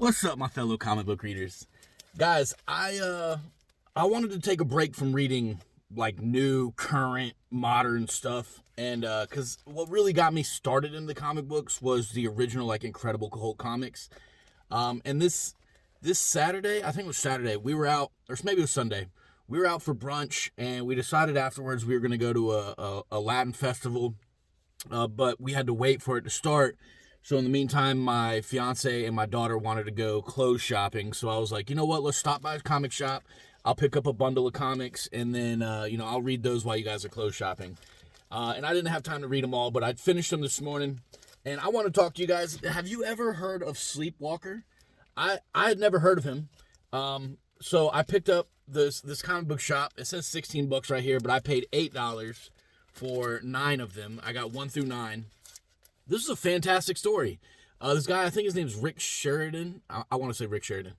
What's up, my fellow comic book readers? Guys, I wanted to take a break from reading like new, current, modern stuff, and because what really got me started in the comic books was the original like Incredible Hulk comics. And this Saturday, I think it was Saturday, we were out, or maybe it was Sunday. We were out for brunch, and we decided afterwards we were going to go to a Latin festival, but we had to wait for it to start. So in the meantime, my fiance and my daughter wanted to go clothes shopping. So I was like, you know what? Let's stop by a comic shop. I'll pick up a bundle of comics, and then I'll read those while you guys are clothes shopping. And I didn't have time to read them all, but I finished them this morning. And I want to talk to you guys. Have you ever heard of Sleepwalker? I had never heard of him. So I picked up this comic book shop. It says $16 right here, but I paid $8 for 9 of them. I got 1 through 9. This is a fantastic story. This guy, I think his name's Rick Sheridan. I want to say Rick Sheridan.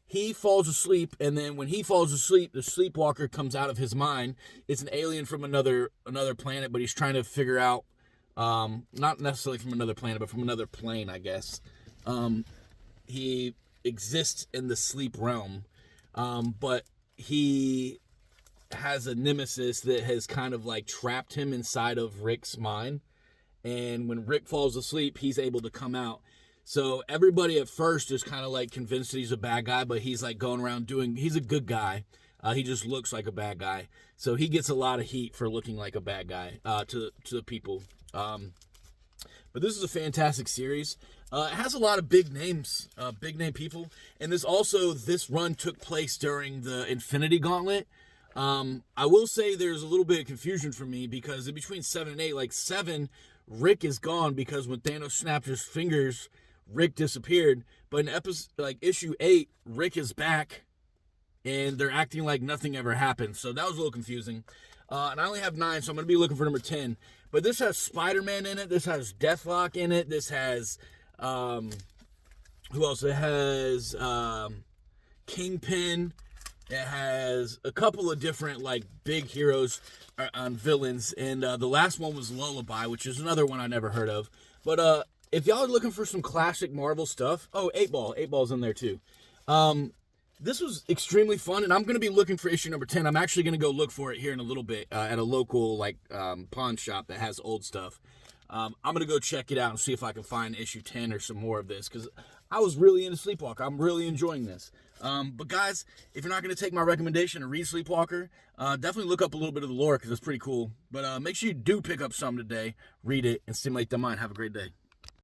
He falls asleep, and then when he falls asleep, the sleepwalker comes out of his mind. It's an alien from another planet, but he's trying to figure out, not necessarily from another planet, but from another plane, I guess. He exists in the sleep realm, but he has a nemesis that has kind of like trapped him inside of Rick's mind. And when Rick falls asleep, he's able to come out. So everybody at first is kind of like convinced that he's a bad guy, but he's like going around he's a good guy. He just looks like a bad guy. So he gets a lot of heat for looking like a bad guy to the people. But this is a fantastic series. It has a lot of big names, big name people. And this run took place during the Infinity Gauntlet. I will say there's a little bit of confusion for me because in between 7 and 8, like 7, Rick is gone because when Thanos snapped his fingers, Rick disappeared. But in issue 8, Rick is back, and they're acting like nothing ever happened. So that was a little confusing. And I only have 9, so I'm going to be looking for number 10. But this has Spider-Man in it. This has Deathlock in it. This has, who else? It has Kingpin. It has a couple of different like big heroes on villains, and the last one was Lullaby, which is another one I never heard of. But if y'all are looking for some classic Marvel stuff, 8-Ball's in there too. This was extremely fun, and I'm going to be looking for issue number 10. I'm actually going to go look for it here in a little bit at a local pawn shop that has old stuff. I'm going to go check it out and see if I can find issue 10 or some more of this, because I was really into Sleepwalker. I'm really enjoying this. But guys, if you're not going to take my recommendation and read Sleepwalker, definitely look up a little bit of the lore because it's pretty cool. But make sure you do pick up some today, read it, and stimulate the mind. Have a great day.